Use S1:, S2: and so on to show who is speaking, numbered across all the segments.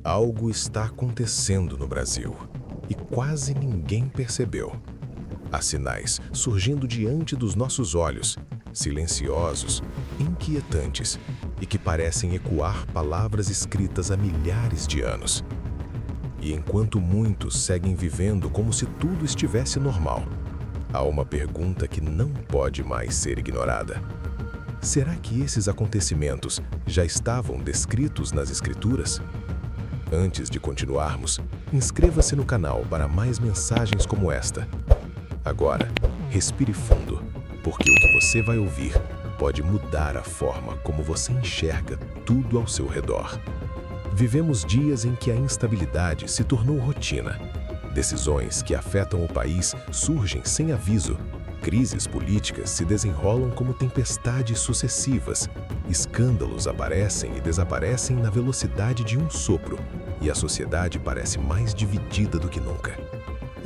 S1: Algo está acontecendo no Brasil e quase ninguém percebeu. Há sinais surgindo diante dos nossos olhos, silenciosos, inquietantes e que parecem ecoar palavras escritas há milhares de anos. E enquanto muitos seguem vivendo como se tudo estivesse normal, há uma pergunta que não pode mais ser ignorada. Será que esses acontecimentos já estavam descritos nas Escrituras? Antes de continuarmos, inscreva-se no canal para mais mensagens como esta. Agora, respire fundo, porque o que você vai ouvir pode mudar a forma como você enxerga tudo ao seu redor. Vivemos dias em que a instabilidade se tornou rotina. Decisões que afetam o país surgem sem aviso. Crises políticas se desenrolam como tempestades sucessivas. Escândalos aparecem e desaparecem na velocidade de um sopro, e a sociedade parece mais dividida do que nunca.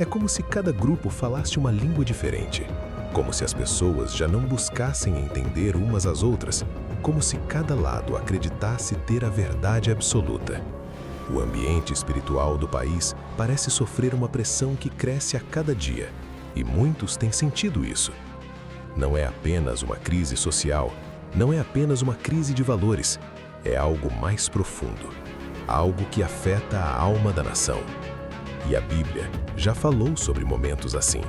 S1: É como se cada grupo falasse uma língua diferente, como se as pessoas já não buscassem entender umas às outras, como se cada lado acreditasse ter a verdade absoluta. O ambiente espiritual do país parece sofrer uma pressão que cresce a cada dia, e muitos têm sentido isso. Não é apenas uma crise social, não é apenas uma crise de valores, é algo mais profundo, algo que afeta a alma da nação. E a Bíblia já falou sobre momentos assim.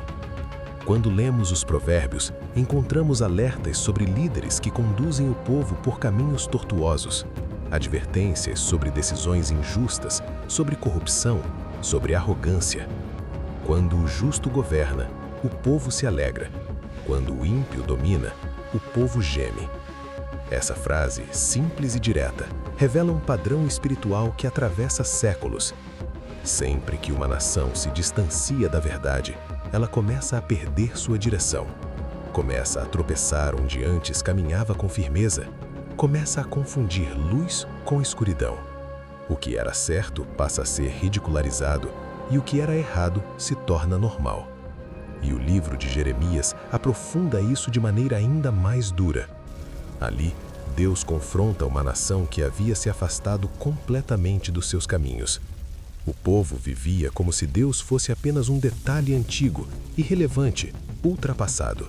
S1: Quando lemos os Provérbios, encontramos alertas sobre líderes que conduzem o povo por caminhos tortuosos, advertências sobre decisões injustas, sobre corrupção, sobre arrogância. Quando o justo governa, o povo se alegra. Quando o ímpio domina, o povo geme. Essa frase, simples e direta, revela um padrão espiritual que atravessa séculos. Sempre que uma nação se distancia da verdade, ela começa a perder sua direção. Começa a tropeçar onde antes caminhava com firmeza. Começa a confundir luz com escuridão. O que era certo passa a ser ridicularizado e o que era errado se torna normal. E o livro de Jeremias aprofunda isso de maneira ainda mais dura. Ali, Deus confronta uma nação que havia se afastado completamente dos seus caminhos. O povo vivia como se Deus fosse apenas um detalhe antigo, irrelevante, ultrapassado.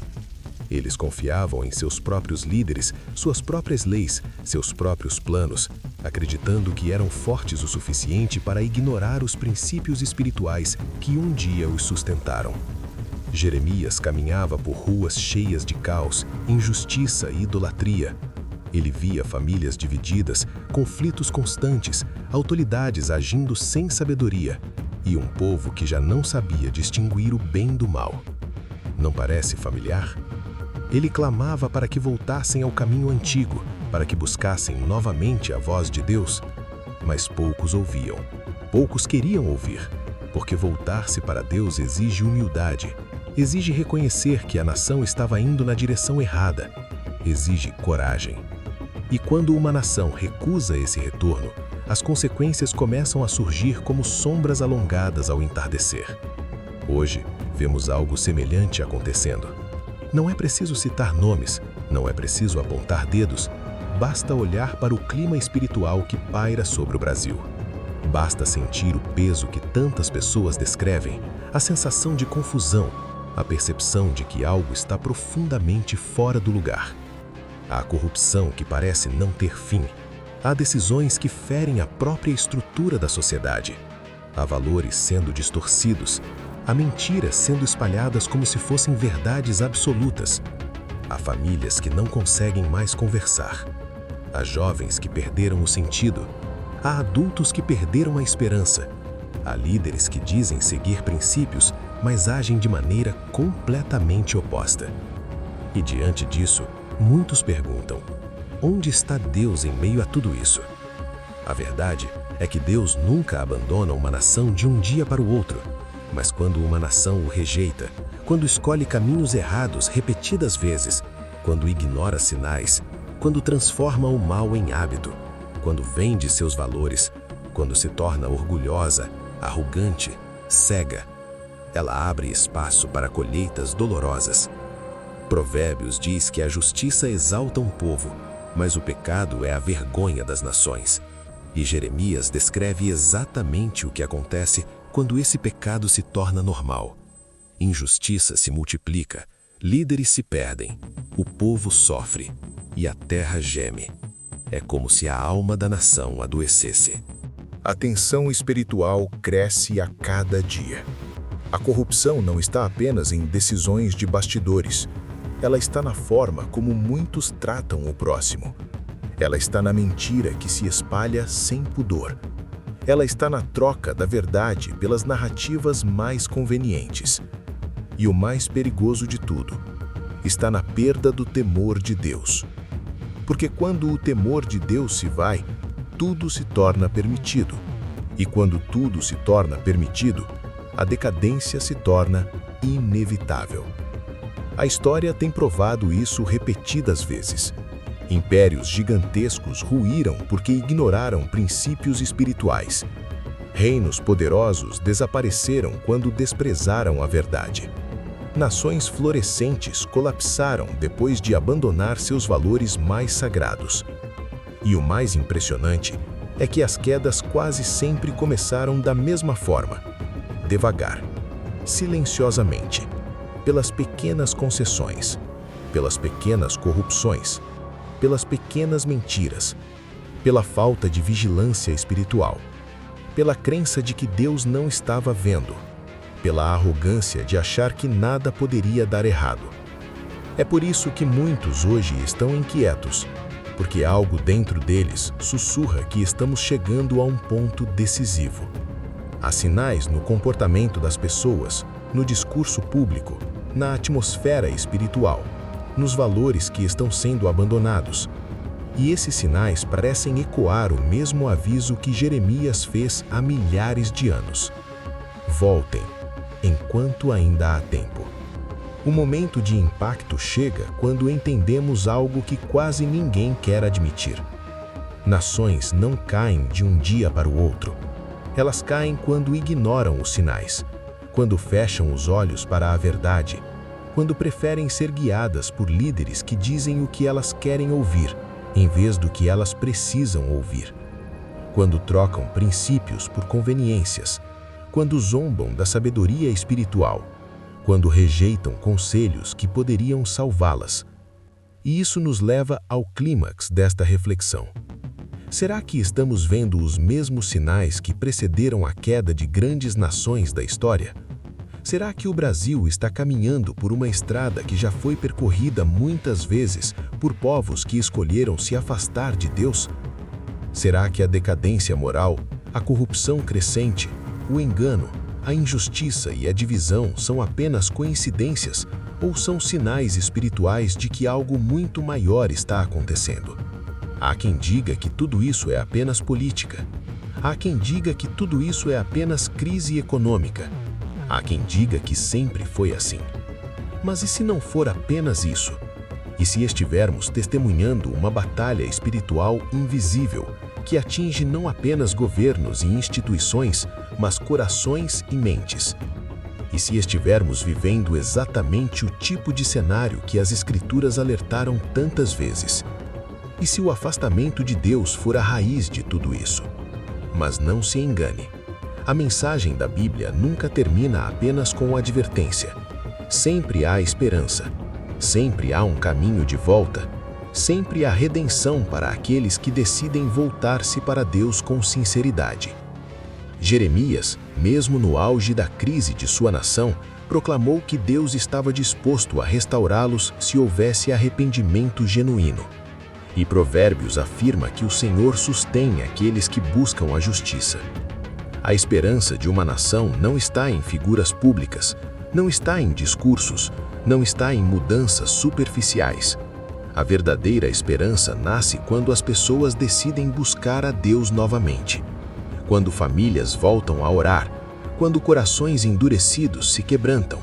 S1: Eles confiavam em seus próprios líderes, suas próprias leis, seus próprios planos, acreditando que eram fortes o suficiente para ignorar os princípios espirituais que um dia os sustentaram. Jeremias caminhava por ruas cheias de caos, injustiça e idolatria. Ele via famílias divididas, conflitos constantes, autoridades agindo sem sabedoria e um povo que já não sabia distinguir o bem do mal. Não parece familiar? Ele clamava para que voltassem ao caminho antigo, para que buscassem novamente a voz de Deus. Mas poucos ouviam, poucos queriam ouvir, porque voltar-se para Deus exige humildade, exige reconhecer que a nação estava indo na direção errada, exige coragem. E quando uma nação recusa esse retorno, as consequências começam a surgir como sombras alongadas ao entardecer. Hoje, vemos algo semelhante acontecendo. Não é preciso citar nomes, não é preciso apontar dedos, basta olhar para o clima espiritual que paira sobre o Brasil. Basta sentir o peso que tantas pessoas descrevem, a sensação de confusão, a percepção de que algo está profundamente fora do lugar. Há corrupção que parece não ter fim. Há decisões que ferem a própria estrutura da sociedade. Há valores sendo distorcidos. Há mentiras sendo espalhadas como se fossem verdades absolutas. Há famílias que não conseguem mais conversar. Há jovens que perderam o sentido. Há adultos que perderam a esperança. Há líderes que dizem seguir princípios, mas agem de maneira completamente oposta. E diante disso, muitos perguntam: onde está Deus em meio a tudo isso? A verdade é que Deus nunca abandona uma nação de um dia para o outro. Mas quando uma nação o rejeita, quando escolhe caminhos errados repetidas vezes, quando ignora sinais, quando transforma o mal em hábito, quando vende seus valores, quando se torna orgulhosa, arrogante, cega, ela abre espaço para colheitas dolorosas. Provérbios diz que a justiça exalta um povo, mas o pecado é a vergonha das nações. E Jeremias descreve exatamente o que acontece quando esse pecado se torna normal. Injustiça se multiplica, líderes se perdem, o povo sofre e a terra geme. É como se a alma da nação adoecesse. A tensão espiritual cresce a cada dia. A corrupção não está apenas em decisões de bastidores. Ela está na forma como muitos tratam o próximo. Ela está na mentira que se espalha sem pudor. Ela está na troca da verdade pelas narrativas mais convenientes. E o mais perigoso de tudo, está na perda do temor de Deus. Porque quando o temor de Deus se vai, tudo se torna permitido. E quando tudo se torna permitido, a decadência se torna inevitável. A história tem provado isso repetidas vezes. Impérios gigantescos ruíram porque ignoraram princípios espirituais. Reinos poderosos desapareceram quando desprezaram a verdade. Nações florescentes colapsaram depois de abandonar seus valores mais sagrados. E o mais impressionante é que as quedas quase sempre começaram da mesma forma, devagar, silenciosamente, pelas pequenas concessões, pelas pequenas corrupções, pelas pequenas mentiras, pela falta de vigilância espiritual, pela crença de que Deus não estava vendo, pela arrogância de achar que nada poderia dar errado. É por isso que muitos hoje estão inquietos, porque algo dentro deles sussurra que estamos chegando a um ponto decisivo. Há sinais no comportamento das pessoas, no discurso público, na atmosfera espiritual, nos valores que estão sendo abandonados. E esses sinais parecem ecoar o mesmo aviso que Jeremias fez há milhares de anos. Voltem, enquanto ainda há tempo. O momento de impacto chega quando entendemos algo que quase ninguém quer admitir. Nações não caem de um dia para o outro. Elas caem quando ignoram os sinais, quando fecham os olhos para a verdade, quando preferem ser guiadas por líderes que dizem o que elas querem ouvir, em vez do que elas precisam ouvir. Quando trocam princípios por conveniências, quando zombam da sabedoria espiritual, quando rejeitam conselhos que poderiam salvá-las. E isso nos leva ao clímax desta reflexão. Será que estamos vendo os mesmos sinais que precederam a queda de grandes nações da história? Será que o Brasil está caminhando por uma estrada que já foi percorrida muitas vezes por povos que escolheram se afastar de Deus? Será que a decadência moral, a corrupção crescente, o engano, a injustiça e a divisão são apenas coincidências ou são sinais espirituais de que algo muito maior está acontecendo? Há quem diga que tudo isso é apenas política. Há quem diga que tudo isso é apenas crise econômica. Há quem diga que sempre foi assim. Mas e se não for apenas isso? E se estivermos testemunhando uma batalha espiritual invisível que atinge não apenas governos e instituições, mas corações e mentes? E se estivermos vivendo exatamente o tipo de cenário que as Escrituras alertaram tantas vezes? E se o afastamento de Deus for a raiz de tudo isso? Mas não se engane. A mensagem da Bíblia nunca termina apenas com advertência. Sempre há esperança. Sempre há um caminho de volta. Sempre há redenção para aqueles que decidem voltar-se para Deus com sinceridade. Jeremias, mesmo no auge da crise de sua nação, proclamou que Deus estava disposto a restaurá-los se houvesse arrependimento genuíno. E Provérbios afirma que o Senhor sustém aqueles que buscam a justiça. A esperança de uma nação não está em figuras públicas, não está em discursos, não está em mudanças superficiais. A verdadeira esperança nasce quando as pessoas decidem buscar a Deus novamente. Quando famílias voltam a orar, quando corações endurecidos se quebrantam,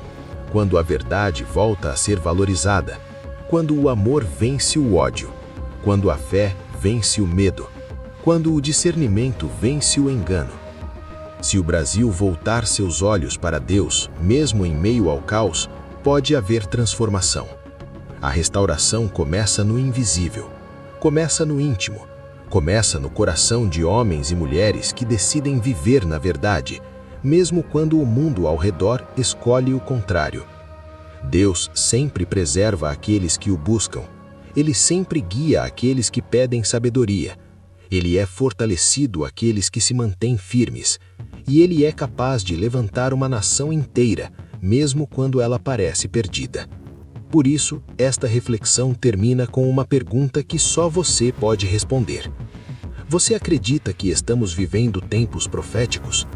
S1: quando a verdade volta a ser valorizada, quando o amor vence o ódio, quando a fé vence o medo, quando o discernimento vence o engano. Se o Brasil voltar seus olhos para Deus, mesmo em meio ao caos, pode haver transformação. A restauração começa no invisível, começa no íntimo, Começa no coração de homens e mulheres que decidem viver na verdade, mesmo quando o mundo ao redor escolhe o contrário. Deus sempre preserva aqueles que o buscam. Ele sempre guia aqueles que pedem sabedoria. Ele é fortalecido aqueles que se mantêm firmes. E ele é capaz de levantar uma nação inteira, mesmo quando ela parece perdida. Por isso, esta reflexão termina com uma pergunta que só você pode responder. Você acredita que estamos vivendo tempos proféticos?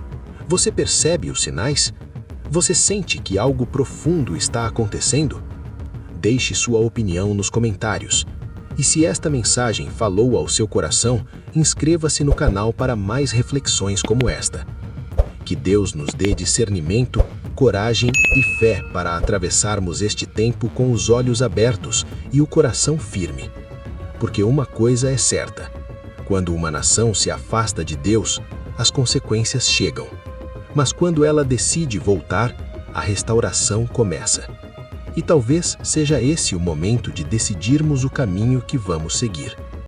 S1: Você percebe os sinais? Você sente que algo profundo está acontecendo? Deixe sua opinião nos comentários. E se esta mensagem falou ao seu coração, inscreva-se no canal para mais reflexões como esta. Que Deus nos dê discernimento, coragem e fé para atravessarmos este tempo com os olhos abertos e o coração firme. Porque uma coisa é certa: quando uma nação se afasta de Deus, as consequências chegam. Mas quando ela decide voltar, a restauração começa. E talvez seja esse o momento de decidirmos o caminho que vamos seguir.